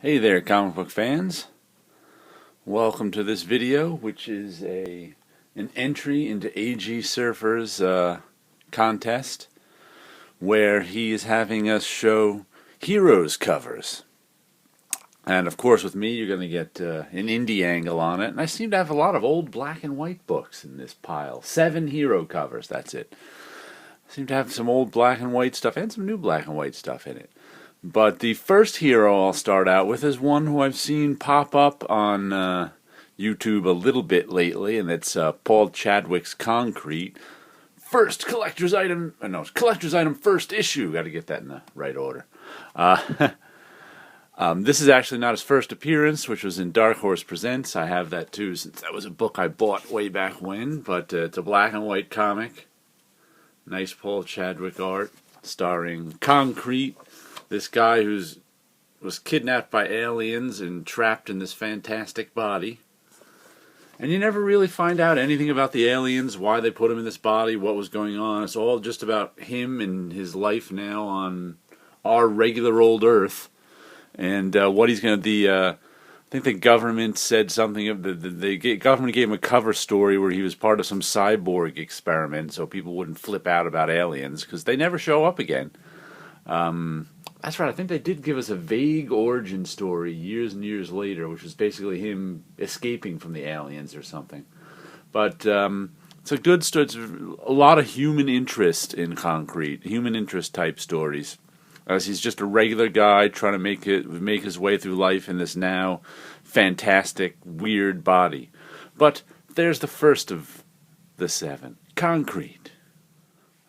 Hey there, comic book fans. Welcome to this video, which is an entry into AG Surfer's contest, where he is having us show Heroes covers. And of course, with me, you're going to get an indie angle on it. And I seem to have a lot of old black and white books in this pile. 7 hero covers, that's it. I seem to have some old black and white stuff and some new black and white stuff in it. But the first hero I'll start out with is one who I've seen pop up on YouTube a little bit lately, and it's Paul Chadwick's Concrete. First collector's item, collector's item first issue. Got to get that in the right order. This is actually not his first appearance, which was in Dark Horse Presents. I have that too, since that was a book I bought way back when. But it's a black and white comic. Nice Paul Chadwick art, starring Concrete. This guy was kidnapped by aliens and trapped in this fantastic body. And you never really find out anything about the aliens, why they put him in this body, what was going on. It's all just about him and his life now on our regular old Earth. And what he's going to... I think the government said something of the government gave him a cover story where he was part of some cyborg experiment so people wouldn't flip out about aliens, because they never show up again. That's right, I think they did give us a vague origin story years and years later, which was basically him escaping from the aliens or something. But it's a good story. It's a lot of human interest in Concrete, human interest type stories. As he's just a regular guy trying to make his way through life in this now fantastic, weird body. But there's the first of the 7, Concrete.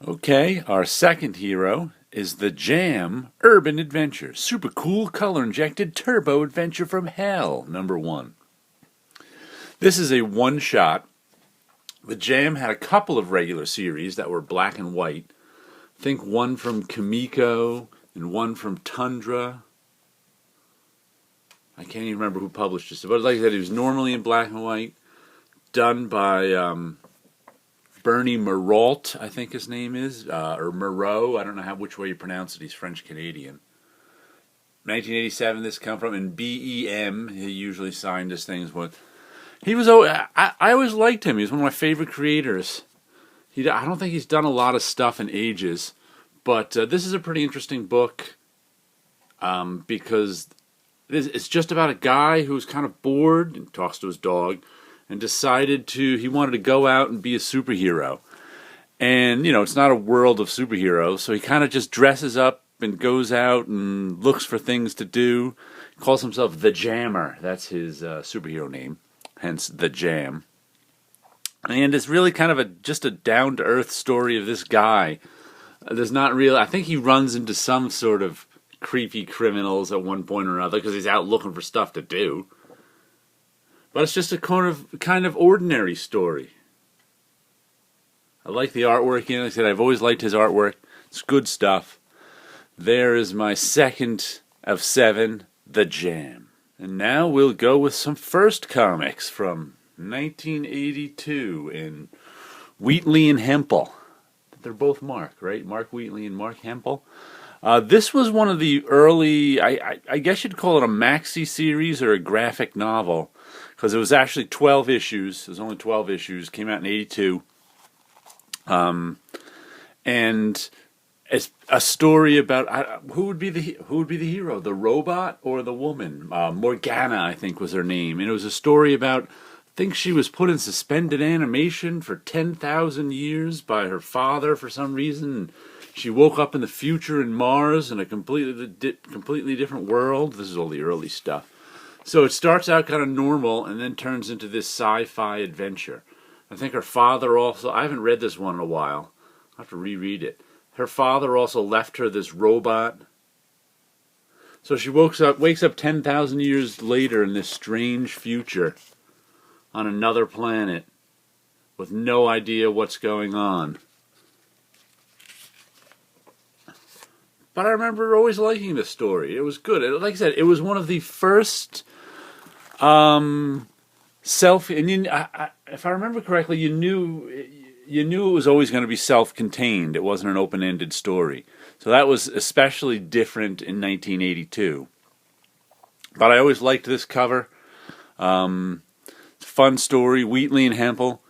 Okay, our second hero is the Jam Urban Adventure. Super cool, color-injected turbo adventure from hell, #1. This is a one-shot. The Jam had a couple of regular series that were black and white. I think one from Kimiko and one from Tundra. I can't even remember who published this. But like I said, it was normally in black and white, done by Bernie Marault, I think his name is, or Moreau. I don't know which way you pronounce it. He's French-Canadian. 1987 this come from, and BEM, he usually signed his things with. He was, I always liked him. He was one of my favorite creators. I don't think he's done a lot of stuff in ages, but this is a pretty interesting book because it's just about a guy who's kind of bored and talks to his dog, and decided he wanted to go out and be a superhero. And, it's not a world of superheroes, so he kind of just dresses up and goes out and looks for things to do. He calls himself the Jammer. That's his superhero name, hence the Jam. And it's really kind of just a down-to-earth story of this guy. There's not really... I think he runs into some sort of creepy criminals at one point or another because he's out looking for stuff to do. But it's just a kind of ordinary story. I like the artwork. Like I said, I've always liked his artwork. It's good stuff. There is my second of 7, The Jam. And now we'll go with some first comics from 1982 in Wheatley and Hempel. They're both Mark, right? Mark Wheatley and Mark Hempel. This was one of the early, I guess you'd call it a maxi series or a graphic novel, because it was actually 12 issues. It was only 12 issues. Came out in 82. And it's a story about who would be the hero, the robot or the woman? Morgana, I think, was her name. And it was a story about, I think she was put in suspended animation for 10,000 years by her father for some reason. She woke up in the future in Mars in a completely different world. This is all the early stuff. So it starts out kind of normal and then turns into this sci-fi adventure. I think her father also... I haven't read this one in a while. I'll have to reread it. Her father also left her this robot. So she wakes up 10,000 years later in this strange future on another planet with no idea what's going on. But I remember always liking this story. It was good. Like I said, it was one of the first if I remember correctly, you knew it was always going to be self-contained. It wasn't an open-ended story. So that was especially different in 1982. But I always liked this cover. Fun story, Wheatley and Hempel.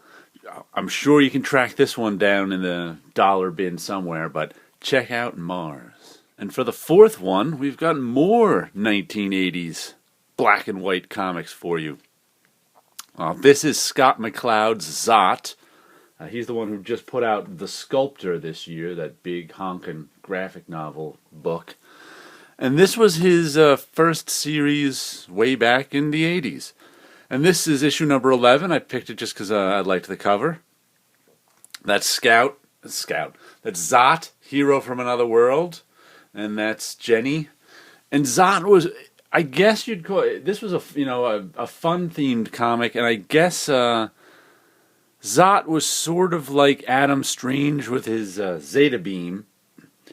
I'm sure you can track this one down in the dollar bin somewhere, but check out Mars. And for the fourth one, we've got more 1980s black and white comics for you. This is Scott McCloud's Zot. He's the one who just put out The Sculptor this year, that big honkin' graphic novel book. And this was his first series way back in the 80s. And this is issue number 11. I picked it just because I liked the cover. That's Scout. That's Zot, Hero from Another World. And that's Jenny. And Zot was, I guess you'd call it, this was a fun-themed comic. And I guess Zot was sort of like Adam Strange with his Zeta Beam.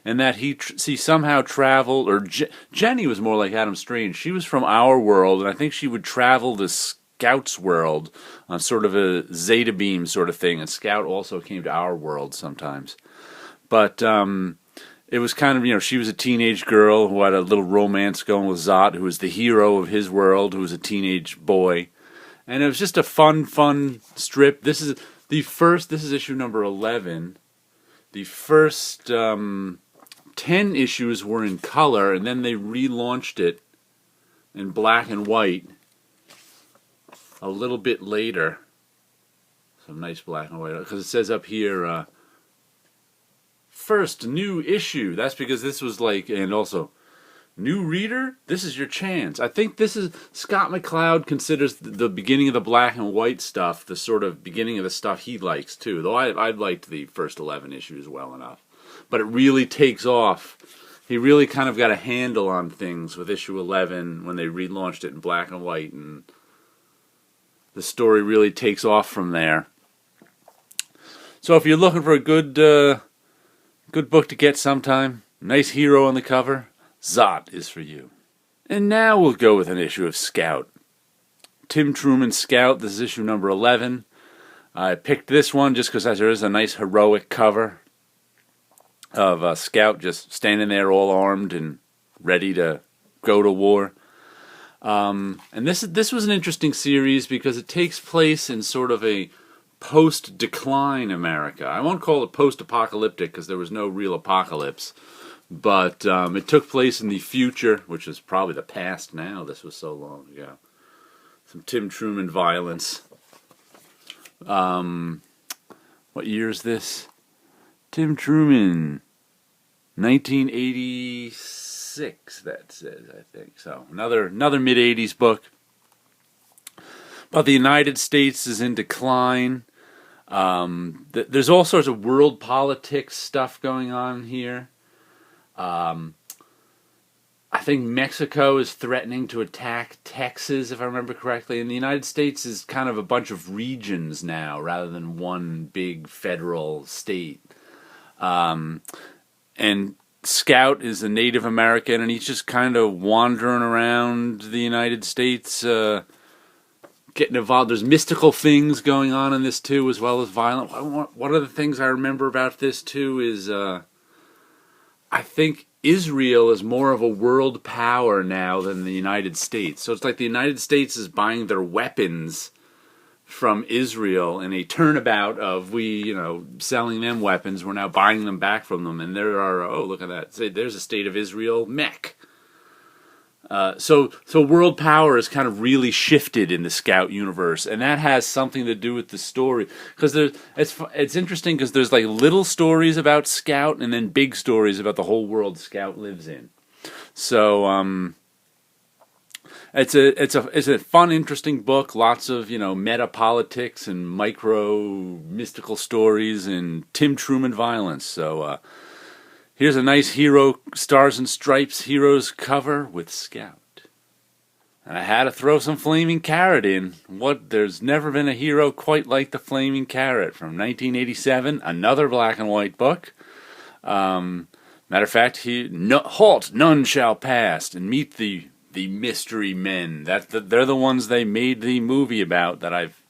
And that he somehow traveled, or Jenny was more like Adam Strange. She was from our world, and I think she would travel to Scout's world on sort of a Zeta Beam sort of thing. And Scout also came to our world sometimes. But it was kind of, she was a teenage girl who had a little romance going with Zot, who was the hero of his world, who was a teenage boy. And it was just a fun strip. This is issue number 11. The first 10 issues were in color, and then they relaunched it in black and white a little bit later. Some nice black and white, because it says up here, first new issue. That's because this was and also, new reader, this is your chance. I think this is, Scott McCloud considers the beginning of the black and white stuff the sort of beginning of the stuff he likes too, though I liked the first 11 issues well enough. But it really takes off. He really kind of got a handle on things with issue 11 when they relaunched it in black and white, and the story really takes off from there. So if you're looking for a good book to get sometime, nice hero on the cover, Zot is for you. And now we'll go with an issue of Scout. Tim Truman's Scout, this is issue number 11. I picked this one just because there is a nice heroic cover of Scout just standing there all armed and ready to go to war. And this was an interesting series because it takes place in sort of a post-decline America. I won't call it post-apocalyptic because there was no real apocalypse. But it took place in the future, which is probably the past now. This was so long ago. Some Tim Truman violence. What year is this? Tim Truman, 1986, that says, I think. So, another mid-'80s book. But the United States is in decline. There's all sorts of world politics stuff going on here. I think Mexico is threatening to attack Texas, if I remember correctly. And the United States is kind of a bunch of regions now, rather than one big federal state. And Scout is a Native American, and he's just kind of wandering around the United States, getting involved. There's mystical things going on in this, too, as well as violent. One of the things I remember about this, too, is I think Israel is more of a world power now than the United States. So it's like the United States is buying their weapons from Israel in a turnabout of selling them weapons. We're now buying them back from them. And there are, look at that. Say, there's a State of Israel mech. So world power is kind of really shifted in the Scout universe, and that has something to do with the story. Because it's interesting because there's little stories about Scout and then big stories about the whole world Scout lives in. So it's a fun, interesting book. Lots of meta politics and micro mystical stories and Tim Truman violence. So. Here's a nice hero, Stars and Stripes Heroes cover with Scout. And I had to throw some Flaming Carrot in. There's never been a hero quite like the Flaming Carrot from 1987, another black and white book. Matter of fact, halt, none shall pass, and meet the mystery men. They're the ones they made the movie about that I've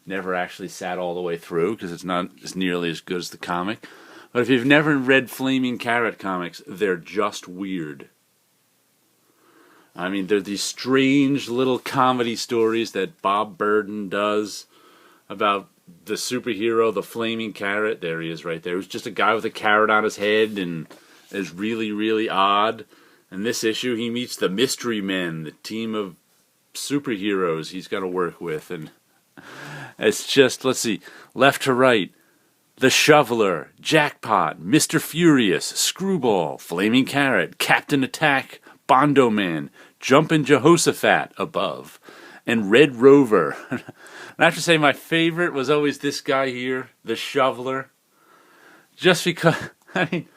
never actually sat all the way through because it's not as nearly as good as the comic. But if you've never read Flaming Carrot comics, they're just weird. I mean, they're these strange little comedy stories that Bob Burden does about the superhero, the flaming carrot. There he is right there. It was just a guy with a carrot on his head and is really, really odd. In this issue, he meets the Mystery Men, the team of superheroes he's got to work with. And it's just, let's see, left to right. The Shoveler, Jackpot, Mr. Furious, Screwball, Flaming Carrot, Captain Attack, Bondo Man, Jumpin' Jehoshaphat above, and Red Rover. I have to say my favorite was always this guy here, the Shoveler. Just because, I mean,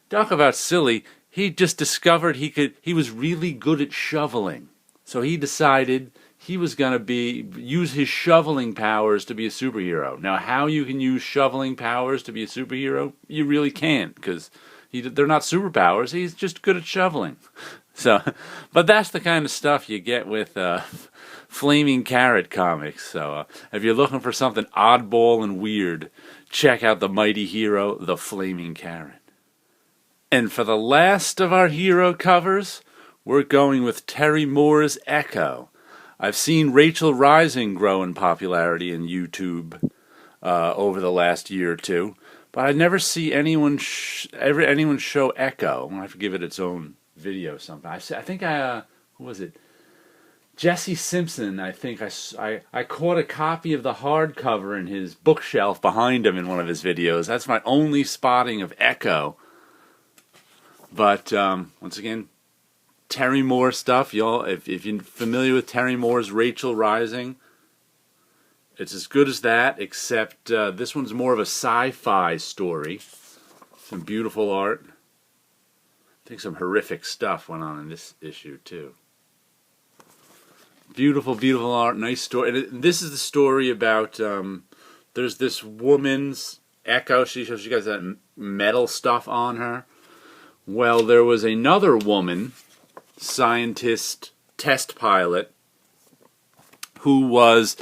talk about silly. He just discovered he was really good at shoveling. So he decided he was going to use his shoveling powers to be a superhero. Now, how you can use shoveling powers to be a superhero, you really can't, because they're not superpowers. He's just good at shoveling. So, but that's the kind of stuff you get with Flaming Carrot comics. So, if you're looking for something oddball and weird, check out the mighty hero, the Flaming Carrot. And for the last of our hero covers, we're going with Terry Moore's Echo. I've seen Rachel Rising grow in popularity in YouTube over the last year or two, but I never see anyone show Echo. I'm gonna have to give it its own video sometime. I think who was it? Jesse Simpson. I think I caught a copy of the hardcover in his bookshelf behind him in one of his videos. That's my only spotting of Echo. But once again, Terry Moore stuff, y'all. If you're familiar with Terry Moore's Rachel Rising, it's as good as that, except this one's more of a sci-fi story. Some beautiful art. I think some horrific stuff went on in this issue too. Beautiful, beautiful art, nice story. And this is the story about there's this woman's Echo. She got that metal stuff on her. Well, there was another woman, scientist, test pilot, who was,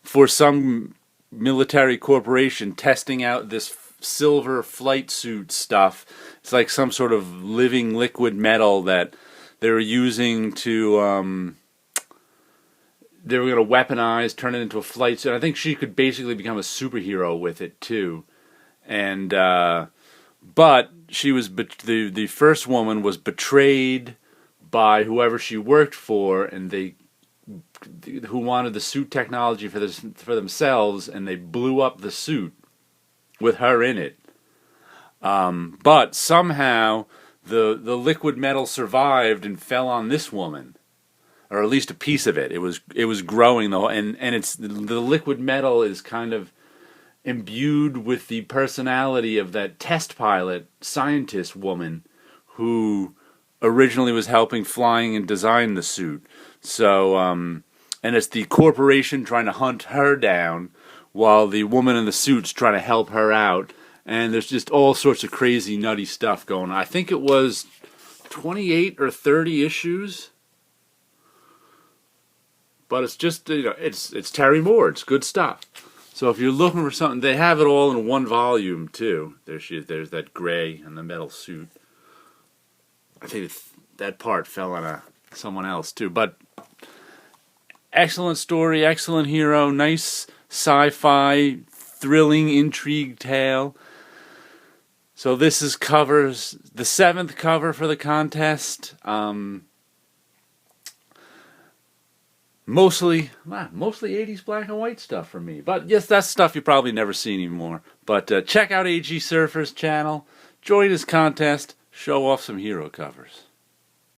for some military corporation, testing out this silver flight suit stuff. It's like some sort of living liquid metal that they were using to, they were going to weaponize, turn it into a flight suit. I think she could basically become a superhero with it, too. And, but she was, the first woman was betrayed by whoever she worked for, and who wanted the suit technology for themselves, and they blew up the suit with her in it. But somehow the liquid metal survived and fell on this woman, or at least a piece of it. It was growing though, and it's the liquid metal is kind of imbued with the personality of that test pilot scientist woman who originally was helping flying and design the suit. So, and it's the corporation trying to hunt her down while the woman in the suit's trying to help her out. And there's just all sorts of crazy, nutty stuff going on. I think it was 28 or 30 issues. But it's just, it's Terry Moore. It's good stuff. So if you're looking for something, they have it all in one volume, too. There she is. There's that gray and the metal suit. I think that part fell on someone else, too. But excellent story, excellent hero, nice sci-fi, thrilling intrigue tale. So this covers the 7th cover for the contest. Mostly 80s black and white stuff for me. But yes, that's stuff you probably never see anymore. But check out AG Surfer's channel, join his contest, show off some hero covers.